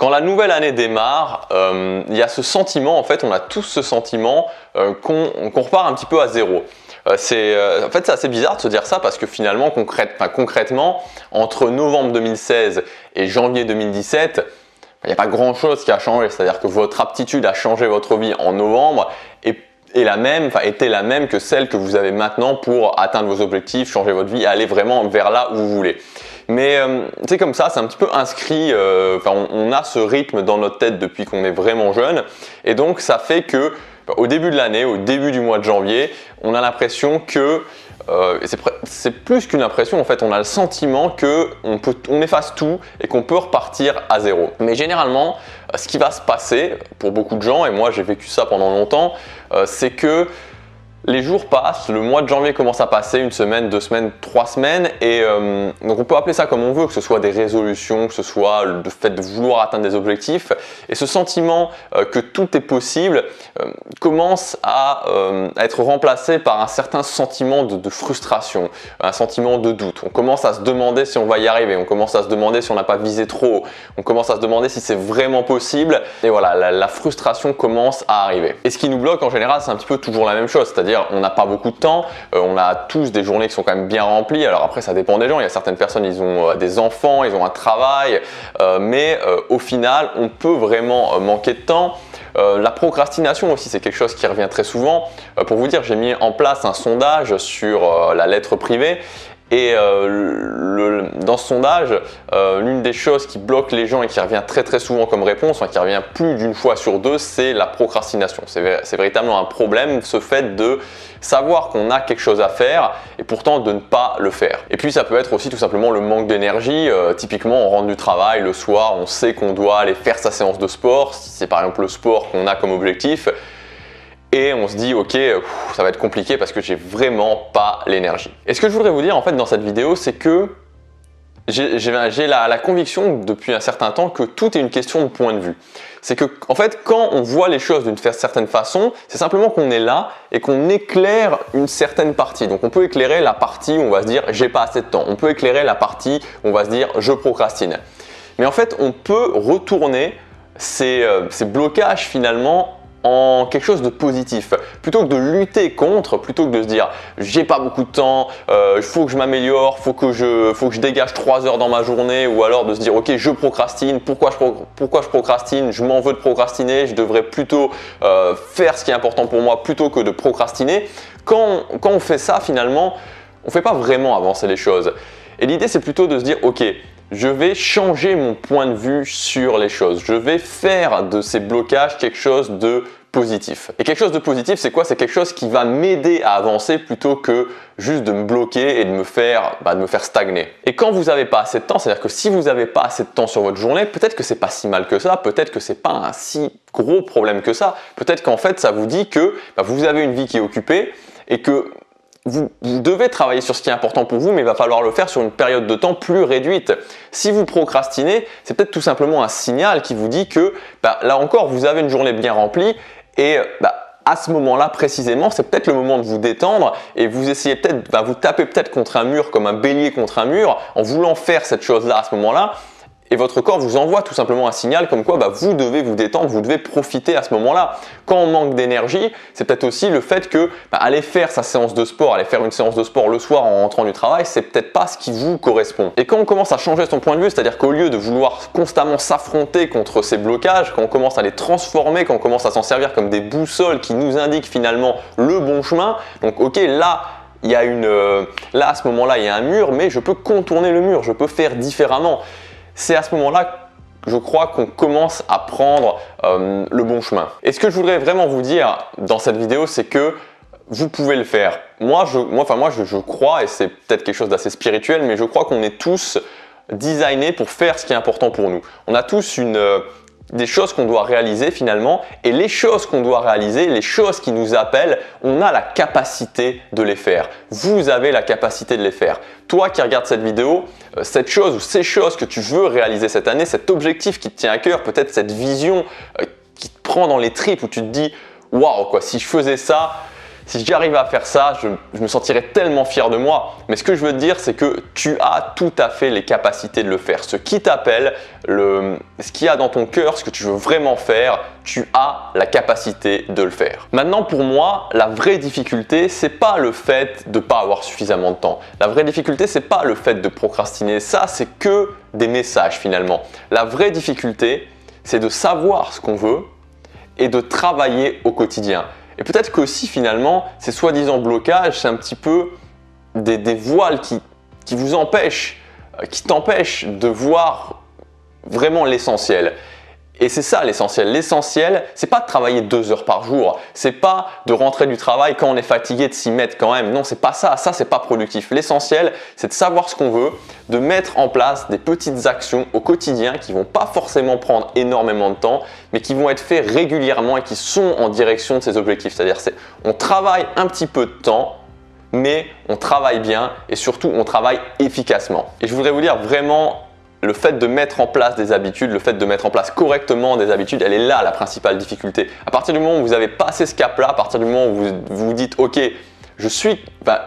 Quand la nouvelle année démarre, il y a ce sentiment, en fait, on a tous ce sentiment qu'on repart un petit peu à zéro. En fait, c'est assez bizarre de se dire ça parce que finalement, concrètement, entre novembre 2016 et janvier 2017, il n'y a pas grand-chose qui a changé. C'est-à-dire que votre aptitude à changer votre vie en novembre était la même que celle que vous avez maintenant pour atteindre vos objectifs, changer votre vie, aller vraiment vers là où vous voulez. Mais c'est comme ça, c'est un petit peu inscrit, on a ce rythme dans notre tête depuis qu'on est vraiment jeune et donc ça fait que au début de l'année, au début du mois de janvier, on a l'impression que, c'est plus qu'une impression, en fait on a le sentiment qu'on efface tout et qu'on peut repartir à zéro. Mais généralement, ce qui va se passer pour beaucoup de gens, et moi j'ai vécu ça pendant longtemps, c'est que les jours passent, le mois de janvier commence à passer, une semaine, 2 semaines, 3 semaines et donc on peut appeler ça comme on veut, que ce soit des résolutions, que ce soit le fait de vouloir atteindre des objectifs et ce sentiment que tout est possible commence à être remplacé par un certain sentiment de frustration, un sentiment de doute. On commence à se demander si on va y arriver, on commence à se demander si on n'a pas visé trop haut, on commence à se demander si c'est vraiment possible et voilà, la frustration commence à arriver. Et ce qui nous bloque en général, c'est un petit peu toujours la même chose, c'est-à-dire on n'a pas beaucoup de temps, on a tous des journées qui sont quand même bien remplies. Alors après ça dépend des gens, il y a certaines personnes ils ont des enfants, ils ont un travail, mais au final on peut vraiment manquer de temps. La procrastination aussi c'est quelque chose qui revient très souvent. Pour vous dire, j'ai mis en place un sondage sur la lettre privée. Et dans ce sondage, l'une des choses qui bloque les gens et qui revient très souvent comme réponse, qui revient plus d'une fois sur 2, c'est la procrastination. C'est véritablement un problème, ce fait de savoir qu'on a quelque chose à faire et pourtant de ne pas le faire. Et puis ça peut être aussi tout simplement le manque d'énergie. Typiquement, on rentre du travail le soir, on sait qu'on doit aller faire sa séance de sport, si c'est par exemple le sport qu'on a comme objectif. Et on se dit ok, ça va être compliqué parce que j'ai vraiment pas l'énergie. Et ce que je voudrais vous dire en fait dans cette vidéo, c'est que j'ai la conviction depuis un certain temps que tout est une question de point de vue. C'est que en fait quand on voit les choses d'une certaine façon, c'est simplement qu'on est là et qu'on éclaire une certaine partie. Donc on peut éclairer la partie où on va se dire j'ai pas assez de temps. On peut éclairer la partie où on va se dire je procrastine. Mais en fait on peut retourner ces blocages finalement en quelque chose de positif. Plutôt que de lutter contre, plutôt que de se dire j'ai pas beaucoup de temps, il faut que je m'améliore, faut que je dégage 3 heures dans ma journée, ou alors de se dire ok je procrastine, pourquoi je procrastine, je m'en veux de procrastiner, je devrais plutôt faire ce qui est important pour moi plutôt que de procrastiner. Quand on fait ça finalement, on ne fait pas vraiment avancer les choses. Et l'idée c'est plutôt de se dire ok, je vais changer mon point de vue sur les choses. Je vais faire de ces blocages quelque chose de positif. Et quelque chose de positif, c'est quoi? C'est quelque chose qui va m'aider à avancer plutôt que juste de me bloquer et de me faire stagner. Et quand vous n'avez pas assez de temps, c'est-à-dire que si vous n'avez pas assez de temps sur votre journée, peut-être que c'est pas si mal que ça, peut-être que c'est pas un si gros problème que ça. Peut-être qu'en fait, ça vous dit que vous avez une vie qui est occupée et que vous devez travailler sur ce qui est important pour vous, mais il va falloir le faire sur une période de temps plus réduite. Si vous procrastinez, c'est peut-être tout simplement un signal qui vous dit que là encore, vous avez une journée bien remplie et à ce moment-là précisément, c'est peut-être le moment de vous détendre et vous essayez peut-être, vous tapez peut-être contre un mur comme un bélier contre un mur en voulant faire cette chose-là à ce moment-là. Et votre corps vous envoie tout simplement un signal comme quoi vous devez vous détendre, vous devez profiter à ce moment-là. Quand on manque d'énergie, c'est peut-être aussi le fait que aller faire sa séance de sport, aller faire une séance de sport le soir en rentrant du travail, c'est peut-être pas ce qui vous correspond. Et quand on commence à changer son point de vue, c'est-à-dire qu'au lieu de vouloir constamment s'affronter contre ces blocages, quand on commence à les transformer, quand on commence à s'en servir comme des boussoles qui nous indiquent finalement le bon chemin, donc ok, là à ce moment-là, il y a un mur, mais je peux contourner le mur, je peux faire différemment. C'est à ce moment-là, je crois, qu'on commence à prendre le bon chemin. Et ce que je voudrais vraiment vous dire dans cette vidéo, c'est que vous pouvez le faire. Moi, je crois, et c'est peut-être quelque chose d'assez spirituel, mais je crois qu'on est tous designés pour faire ce qui est important pour nous. On a tous des choses qu'on doit réaliser finalement, et les choses qu'on doit réaliser, les choses qui nous appellent, on a la capacité de les faire. Vous avez la capacité de les faire. Toi qui regardes cette vidéo, cette chose ou ces choses que tu veux réaliser cette année, cet objectif qui te tient à cœur, peut-être cette vision qui te prend dans les tripes où tu te dis waouh, si je faisais ça, si j'arrivais à faire ça, je me sentirais tellement fier de moi. Mais ce que je veux te dire, c'est que tu as tout à fait les capacités de le faire. Ce qui t'appelle, ce qu'il y a dans ton cœur, ce que tu veux vraiment faire, tu as la capacité de le faire. Maintenant, pour moi, la vraie difficulté, c'est pas le fait de ne pas avoir suffisamment de temps. La vraie difficulté, c'est pas le fait de procrastiner. Ça, c'est que des messages finalement. La vraie difficulté, c'est de savoir ce qu'on veut et de travailler au quotidien. Et peut-être qu'aussi finalement, ces soi-disant blocages, c'est un petit peu des voiles qui vous empêchent, qui t'empêchent de voir vraiment l'essentiel. Et c'est ça l'essentiel. L'essentiel, c'est pas de travailler 2 heures par jour. C'est pas de rentrer du travail quand on est fatigué, de s'y mettre quand même. Non, c'est pas ça. Ça, c'est pas productif. L'essentiel, c'est de savoir ce qu'on veut, de mettre en place des petites actions au quotidien qui vont pas forcément prendre énormément de temps, mais qui vont être faites régulièrement et qui sont en direction de ces objectifs. C'est-à-dire, on travaille un petit peu de temps, mais on travaille bien et surtout, on travaille efficacement. Et je voudrais vous dire vraiment, le fait de mettre en place des habitudes, le fait de mettre en place correctement des habitudes, elle est là la principale difficulté. À partir du moment où vous avez passé ce cap-là, à partir du moment où vous vous dites « Ok,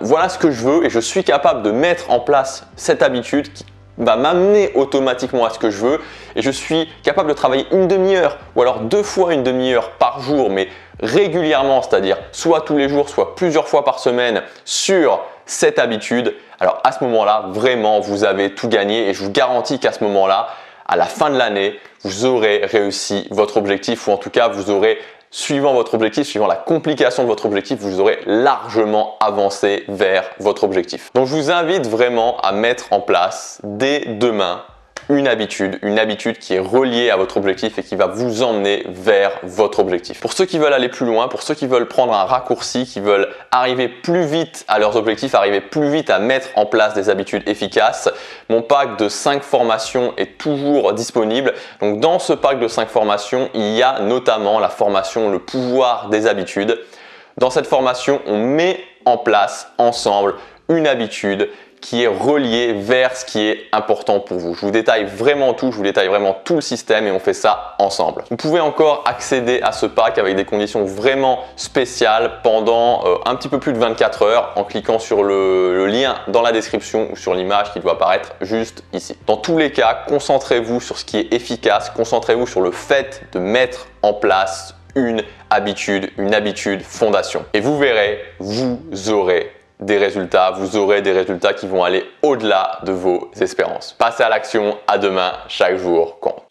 voilà ce que je veux et je suis capable de mettre en place cette habitude qui va m'amener automatiquement à ce que je veux et je suis capable de travailler une demi-heure ou alors 2 fois une demi-heure par jour, mais régulièrement, c'est-à-dire soit tous les jours, soit plusieurs fois par semaine sur cette habitude, alors à ce moment-là, vraiment, vous avez tout gagné et je vous garantis qu'à ce moment-là, à la fin de l'année, vous aurez réussi votre objectif ou en tout cas, vous aurez, suivant votre objectif, suivant la complication de votre objectif, vous aurez largement avancé vers votre objectif. Donc, je vous invite vraiment à mettre en place dès demain une habitude qui est reliée à votre objectif et qui va vous emmener vers votre objectif. Pour ceux qui veulent aller plus loin, pour ceux qui veulent prendre un raccourci, qui veulent arriver plus vite à leurs objectifs, arriver plus vite à mettre en place des habitudes efficaces, mon pack de 5 formations est toujours disponible. Donc dans ce pack de 5 formations, il y a notamment la formation Le pouvoir des habitudes. Dans cette formation, on met en place ensemble une habitude qui est relié vers ce qui est important pour vous. Je vous détaille vraiment tout, je vous détaille vraiment tout le système et on fait ça ensemble. Vous pouvez encore accéder à ce pack avec des conditions vraiment spéciales pendant un petit peu plus de 24 heures en cliquant sur le lien dans la description ou sur l'image qui doit apparaître juste ici. Dans tous les cas, concentrez-vous sur ce qui est efficace, concentrez-vous sur le fait de mettre en place une habitude fondation. Et vous verrez, vous aurez des résultats, vous aurez des résultats qui vont aller au-delà de vos espérances. Passez à l'action, à demain, chaque jour compte.